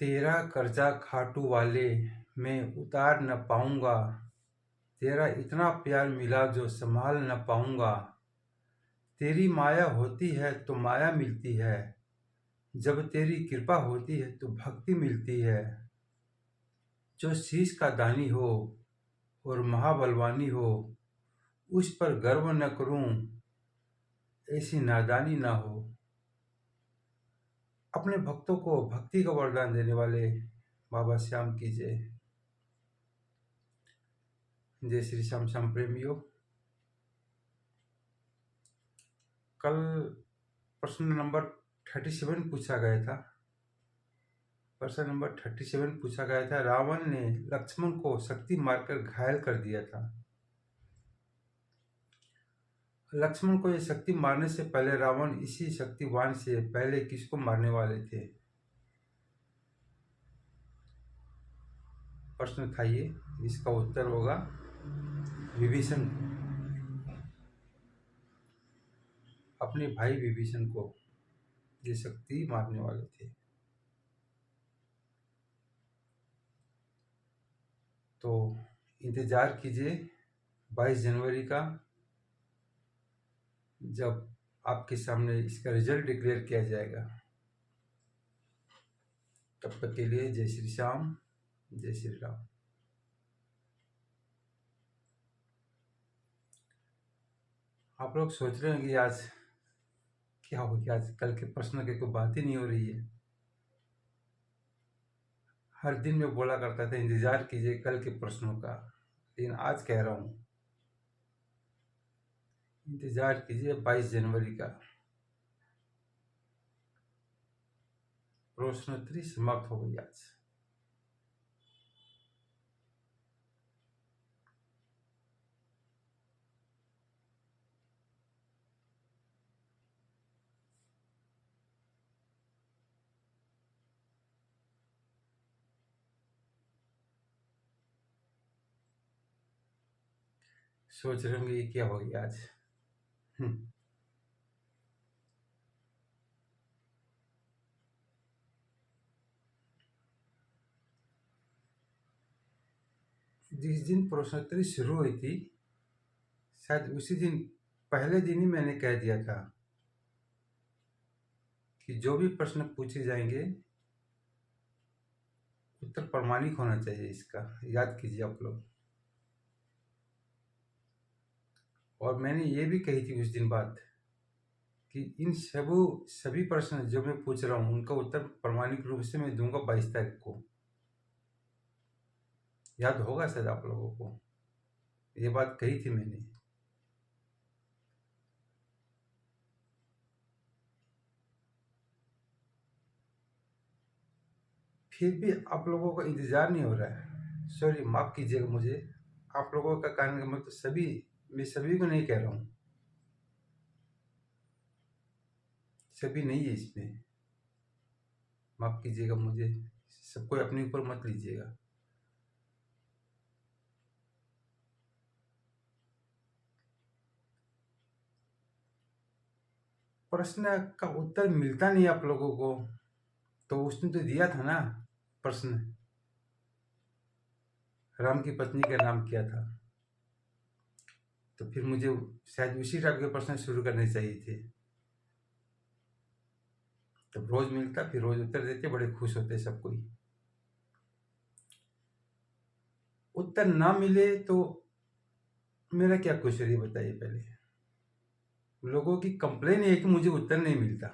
तेरा कर्जा खाटू वाले मैं उतार न पाऊंगा, तेरा इतना प्यार मिला जो संभाल न पाऊंगा। तेरी माया होती है तो माया मिलती है, जब तेरी कृपा होती है तो भक्ति मिलती है। जो शीश का दानी हो और महाबलवानी हो, उस पर गर्व न करूं, ऐसी नादानी ना हो। अपने भक्तों को भक्ति का वरदान देने वाले बाबा श्याम की जय। जय श्री श्याम। श्याम प्रेमियों, कल प्रश्न नंबर 37 पूछा गया था। प्रश्न नंबर 37 पूछा गया था, रावण ने लक्ष्मण को शक्ति मारकर घायल कर दिया था। लक्ष्मण को यह शक्ति मारने से पहले रावण इसी शक्तिवान से पहले किसको मारने वाले थे? प्रश्न था ये। इसका उत्तर होगा विभीषण। अपने भाई विभीषण को ये शक्ति मारने वाले थे। तो इंतजार कीजिए 22 जनवरी का, जब आपके सामने इसका रिजल्ट डिक्लेयर किया जाएगा। तब तक के लिए जय श्री श्याम, जय श्री राम। आप लोग सोच रहे हैं कि आज क्या हो गया, आज कल के प्रश्न की कोई बात ही नहीं हो रही है। हर दिन मैं बोला करता था इंतजार कीजिए कल के प्रश्नों का, लेकिन आज कह रहा हूँ इंतजार कीजिए 22 जनवरी का। प्रश्नोत्तरी समाप्त हो गई आज। सोच रहे होंगे ये क्या हो गया आज। जिस दिन प्रश्नोत्तरी शुरू हुई थी, शायद उसी दिन, पहले दिन ही मैंने कह दिया था कि जो भी प्रश्न पूछे जाएंगे उत्तर प्रामाणिक होना चाहिए। इसका याद कीजिए आप लोग। और मैंने ये भी कही थी उस दिन बात कि इन सभी प्रश्न जो मैं पूछ रहा हूँ उनका उत्तर प्रामाणिक रूप से मैं दूंगा 22 तारीख को। याद होगा शायद आप लोगों को, ये बात कही थी मैंने। फिर भी आप लोगों का इंतजार नहीं हो रहा है। सॉरी, माफ कीजिएगा मुझे। आप लोगों का कहने का मतलब मैं सभी को नहीं कह रहा हूँ, सभी नहीं है इसमें। माफ कीजिएगा मुझे, सबको अपने ऊपर मत लीजिएगा। प्रश्न का उत्तर मिलता नहीं आप लोगों को, तो उसने तो दिया था ना प्रश्न, राम की पत्नी का नाम क्या था, तो फिर मुझे शायद उसी टाइप के प्रश्न शुरू करने चाहिए थे। तब रोज मिलता, फिर रोज उत्तर देते, बड़े खुश होते सब कोई। उत्तर ना मिले तो मेरा क्या क्वेश्चन है बताइए। पहले लोगों की कंप्लेन है कि मुझे उत्तर नहीं मिलता।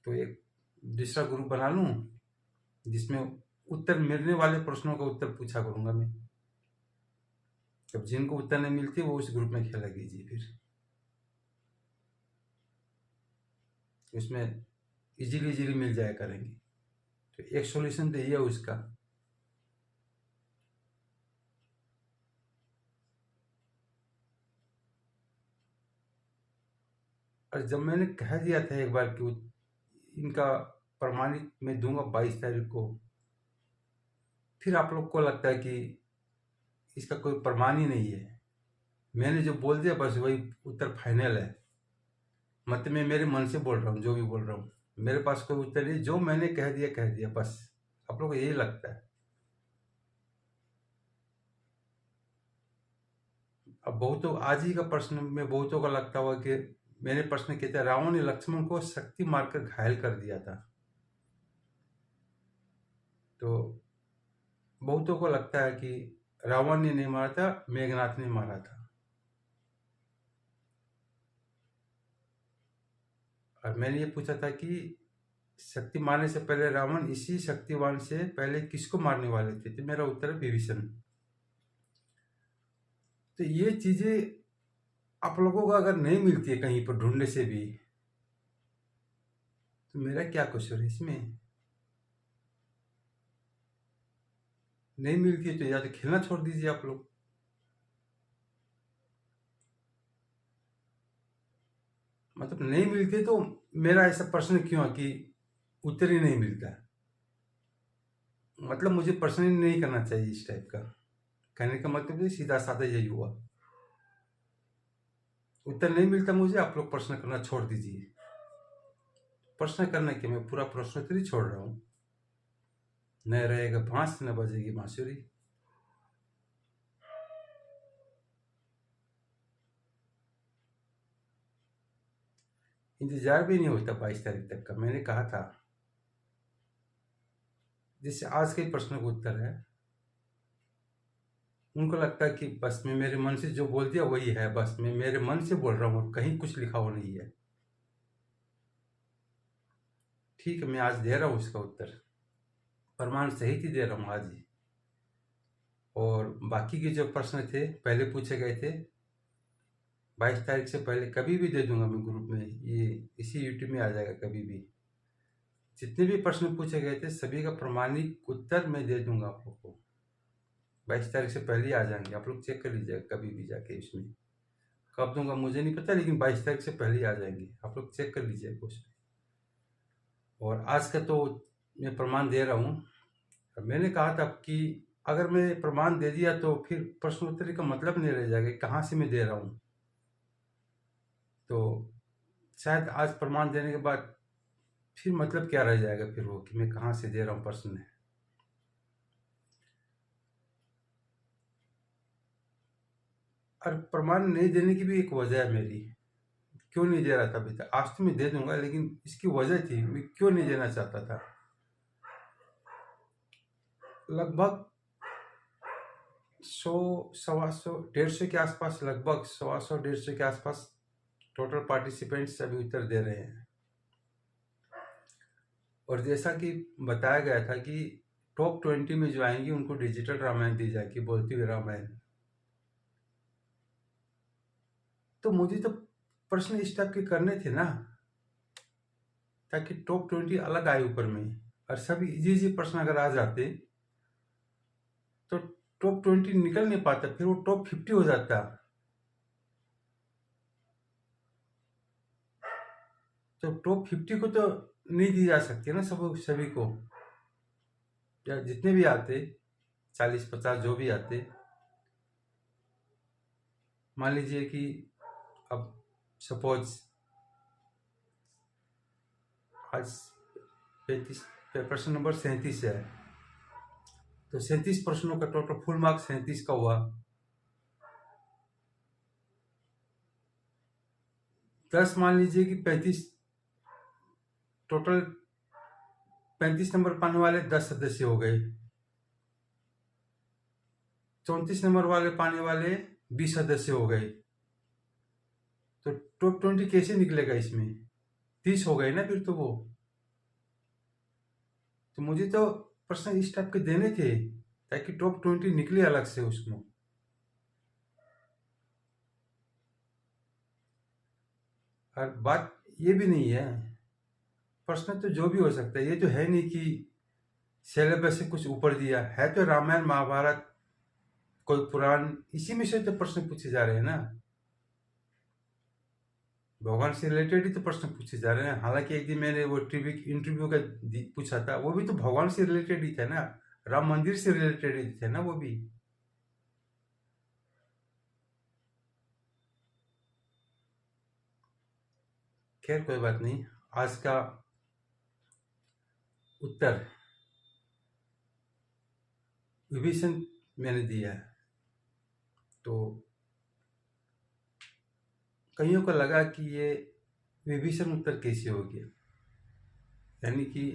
तो एक दूसरा ग्रुप बना लूं जिसमें उत्तर मिलने वाले प्रश्नों का उत्तर पूछा करूंगा मैं। जब जिनको उत्तर नहीं मिलती वो उस ग्रुप में खेला कीजिए, फिर उसमें इजीली मिल जाया करेंगे। तो एक सॉल्यूशन तो ये है उसका। और जब मैंने कह दिया था एक बार कि इनका प्रमाणित मैं दूंगा 22 तारीख को, फिर आप लोग को लगता है कि इसका कोई प्रमाण ही नहीं है। मैंने जो बोल दिया बस वही उत्तर फाइनल है। मतलब मैं मेरे मन से बोल रहा हूँ, जो भी बोल रहा हूँ, मेरे पास कोई उत्तर नहीं, जो मैंने कह दिया बस। आप लोग को यही लगता है। अब बहुतों आज ही का प्रश्न में बहुतों का लगता हुआ कि मैंने प्रश्न किया था, रावण ने लक्ष्मण को शक्ति मारकर घायल कर दिया था। तो बहुतों को लगता है कि रावण ने नहीं मारा था, मेघनाथ ने मारा था। और मैंने ये पूछा था कि शक्ति मारने से पहले रावण इसी शक्तिवान से पहले किसको मारने वाले थे, तो मेरा उत्तर है विभीषण। तो ये चीजें आप लोगों को अगर नहीं मिलती है कहीं पर ढूंढने से भी, तो मेरा क्या कसूर है इसमें? नहीं मिलती है तो या तो खेलना छोड़ दीजिए आप लोग। मतलब नहीं मिलती तो मेरा ऐसा प्रश्न क्यों है कि उत्तर ही नहीं मिलता? मतलब मुझे प्रश्न ही नहीं करना चाहिए इस टाइप का। कहने का मतलब ये सीधा साधा यही हुआ। उत्तर नहीं मिलता मुझे, आप लोग प्रश्न करना छोड़ दीजिए। प्रश्न करने के मैं पूरा प्रश्नोत्तरी छोड़ रहा हूँ। न रहेगा बांस न बजेगी बांसुरी। इंतजार भी नहीं होता 22 तारीख तक का, मैंने कहा था। जिससे आज के प्रश्न का उत्तर है, उनको लगता है कि बस मैं मेरे मन से जो बोल दिया वही है, बस मैं मेरे मन से बोल रहा हूँ, कहीं कुछ लिखा हुआ नहीं है। ठीक है, मैं आज दे रहा हूँ उसका उत्तर, प्रमाण सहित ही दे रहा हूँ आज ही। और बाकी के जो प्रश्न थे पहले पूछे गए थे, 22 तारीख से पहले कभी भी दे दूंगा मैं ग्रुप में, ये इसी यूट्यूब में आ जाएगा कभी भी। जितने भी प्रश्न पूछे गए थे सभी का प्रमाणिक उत्तर मैं दे दूंगा आप लोग को। 22 तारीख से पहले ही आ जाएंगे, आप लोग चेक कर लीजिएगा कभी भी जाके। इसमें कब दूंगा मुझे नहीं पता, लेकिन 22 तारीख से पहले ही आ जाएंगे, आप लोग चेक कर लीजिएगा उसमें। और आज का तो मैं प्रमाण दे रहा हूँ। मैंने कहा था कि अगर मैं प्रमाण दे दिया तो फिर प्रश्नोत्तरी का मतलब नहीं रह जाएगा, कहाँ से मैं दे रहा हूँ। तो शायद आज प्रमाण देने के बाद फिर मतलब क्या रह जाएगा फिर वो, कि मैं कहाँ से दे रहा हूँ प्रश्न। और प्रमाण नहीं देने की भी एक वजह है मेरी, क्यों नहीं दे रहा था अभी तक। आज तो मैं दे दूंगा, लेकिन इसकी वजह थी मैं क्यों नहीं देना चाहता था। लगभग 100, 125, 150 के आसपास, लगभग 125, 150 के आसपास टोटल पार्टिसिपेंट्स अभी उत्तर दे रहे हैं। और जैसा कि बताया गया था कि टॉप 20 में जो आएंगी उनको डिजिटल रामायण दी जाएगी, बोलती हुई रामायण। तो मुझे तो प्रश्न इस टाइप के करने थे ना, ताकि टॉप 20 अलग आए ऊपर में। और सभी इजी इजी प्रश्न अगर आ जाते तो टॉप 20 निकल नहीं पाता, फिर वो टॉप 50 हो जाता। तो टॉप 50 को तो नहीं दी जा सकती ना सब सभी को, या जितने भी आते 40-50 जो भी आते। मान लीजिए कि अब सपोज आज 35 प्रश्न नंबर 37 है, तो 37 प्रश्नों का टोटल फुल मार्क्स 37 का हुआ। 10 मान लीजिए कि 35, टोटल 35 नंबर पाने वाले 10 सदस्य हो गए। 34 नंबर वाले पाने वाले 20 सदस्य हो गए। तो टॉप 20 कैसे निकलेगा इसमें? 30 हो गए ना फिर तो वो। तो मुझे तो प्रश्न इस टाइप के देने थे ताकि टॉप 20 निकले अलग से उसमें। और बात ये भी नहीं है, प्रश्न तो जो भी हो सकता है, ये तो है नहीं कि सिलेबस से कुछ ऊपर दिया है। तो रामायण महाभारत कोई पुराण, इसी में से तो प्रश्न पूछे जा रहे हैं ना, भगवान से रिलेटेड ही तो प्रश्न पूछे जा रहे हैं। हालांकि एक दिन मैंने वो टीवी इंटरव्यू का पूछा था, वो भी तो भगवान से रिलेटेड ही थे ना, राम मंदिर से रिलेटेड ही थे ना वो भी। खैर कोई बात नहीं। आज का उत्तर विभीषण मैंने दिया है। तो कईयों को लगा कि ये विभीषण उत्तर कैसे हो गया, यानी कि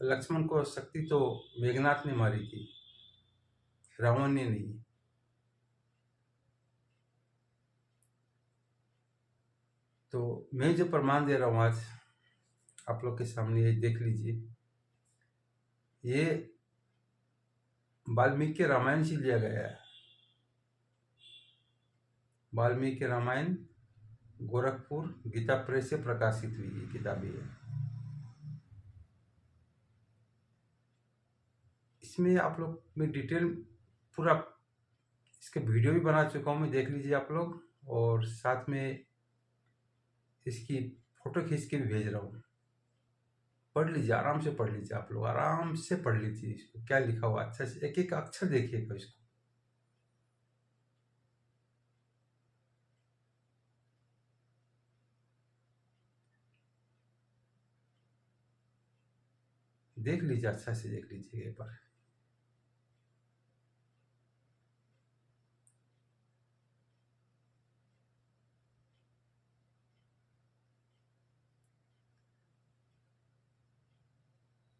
लक्ष्मण को शक्ति तो मेघनाथ ने मारी थी, रावण ने नहीं। तो मैं जो प्रमाण दे रहा हूँ आज आप लोग के सामने, ये देख लीजिए। ये वाल्मीकि रामायण से लिया गया है। वाल्मीकि रामायण गोरखपुर गीता प्रेस से प्रकाशित हुई ये किताबें है। इसमें आप लोग में डिटेल पूरा इसके वीडियो भी बना चुका हूँ मैं, देख लीजिए आप लोग। और साथ में इसकी फोटो खींच के भी भेज रहा हूँ, पढ़ लीजिए, आराम से पढ़ लीजिए आप लोग, आराम से पढ़ लीजिए इसको, क्या लिखा हुआ अच्छा से एक एक अक्षर देखिएगा इसको। देख लीजिए, अच्छा से देख लीजिए एक बार।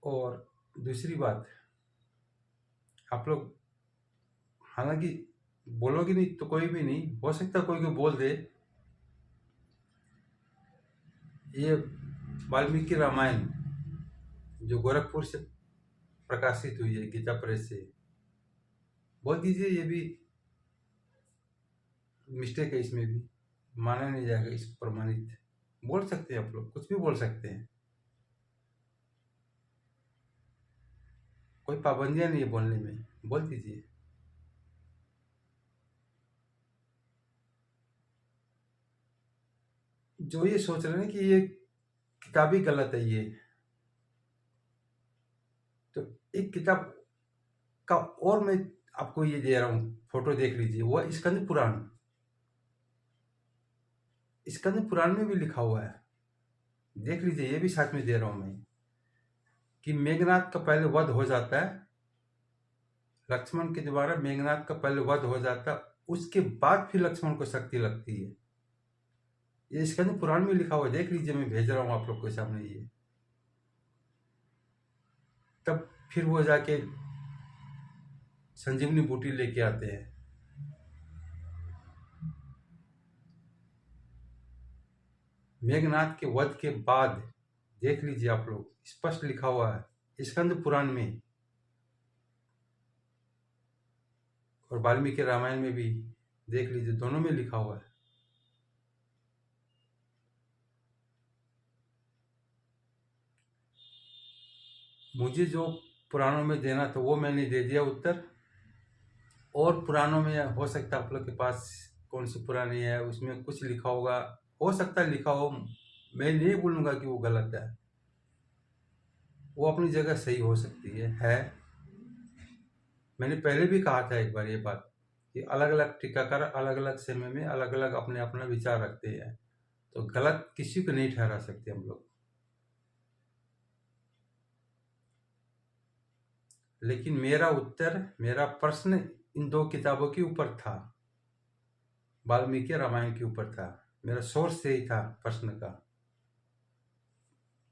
और दूसरी बात, आप लोग हालांकि बोलोगे नहीं तो कोई भी नहीं, हो सकता कोई को बोल दे ये वाल्मीकि रामायण जो गोरखपुर से प्रकाशित हुई है गीता प्रेस से, बोल दीजिए ये भी मिस्टेक है, इसमें भी माना नहीं जाएगा, इस प्रमाणित बोल सकते हैं आप लोग, कुछ भी बोल सकते हैं, कोई पाबंदियां नहीं है बोलने में, बोल दीजिए। जो ये सोच रहे हैं कि ये किताब ही गलत है ये, तो एक किताब का और मैं आपको ये दे रहा हूँ, फोटो देख लीजिए, वो स्कंद पुराण। स्कंद पुराण में भी लिखा हुआ है, देख लीजिए, ये भी साथ में दे रहा हूँ मैं, कि मेघनाथ का पहले वध हो जाता है, लक्ष्मण के द्वारा मेघनाथ का पहले वध हो जाता है, उसके बाद फिर लक्ष्मण को शक्ति लगती है। ये स्कंद पुराण में लिखा हुआ है, देख लीजिए, मैं भेज रहा हूँ आप लोग के सामने ये। तब फिर वो जाके संजीवनी बूटी लेके आते हैं। मेघनाथ के वध के बाद देख लीजिए आप लोग, स्पष्ट लिखा हुआ है स्कंद पुराण में, और वाल्मीकि रामायण में भी देख लीजिए, दोनों में लिखा हुआ है। मुझे जो पुराणों में देना था वो मैंने दे दिया उत्तर, और पुराणों में हो सकता है आप लोग के पास कौन सी पुरानी है, उसमें कुछ लिखा होगा, हो सकता है लिखा हो, मैं नहीं बोलूँगा कि वो गलत है, वो अपनी जगह सही हो सकती है। मैंने पहले भी कहा था एक बार ये बात, कि अलग अलग टीकाकार अलग अलग समय में अलग अलग अपने अपना विचार रखते हैं, तो गलत किसी को नहीं ठहरा सकते हम लोग। लेकिन मेरा उत्तर, मेरा प्रश्न इन दो किताबों के ऊपर था, वाल्मीकि रामायण के ऊपर था, मेरा सोर्स यही था प्रश्न का।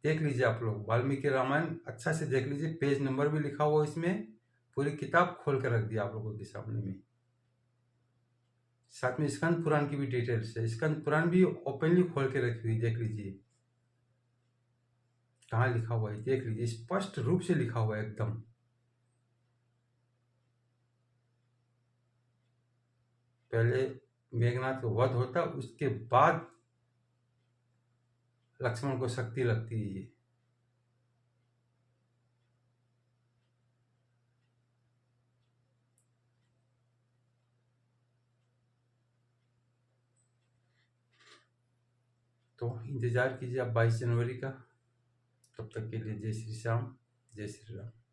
देख लीजिए आप लोग, वाल्मीकि रामायण अच्छा से देख लीजिए, पेज नंबर भी लिखा हुआ इसमें, पूरी किताब खोल कर रख दिया आप लोगों के सामने में। साथ में स्कंद पुराण की भी डिटेल्स है, स्कंद पुराण भी ओपनली खोल के रखी हुई, देख लीजिए कहाँ लिखा हुआ है, देख लीजिए, स्पष्ट रूप से लिखा हुआ है एकदम। पहले मेघनाथ का वध होता, उसके बाद लक्ष्मण को शक्ति लगती है ये। तो इंतजार कीजिए आप 22 जनवरी का। तब तक के लिए जय श्री श्याम, जय श्री राम।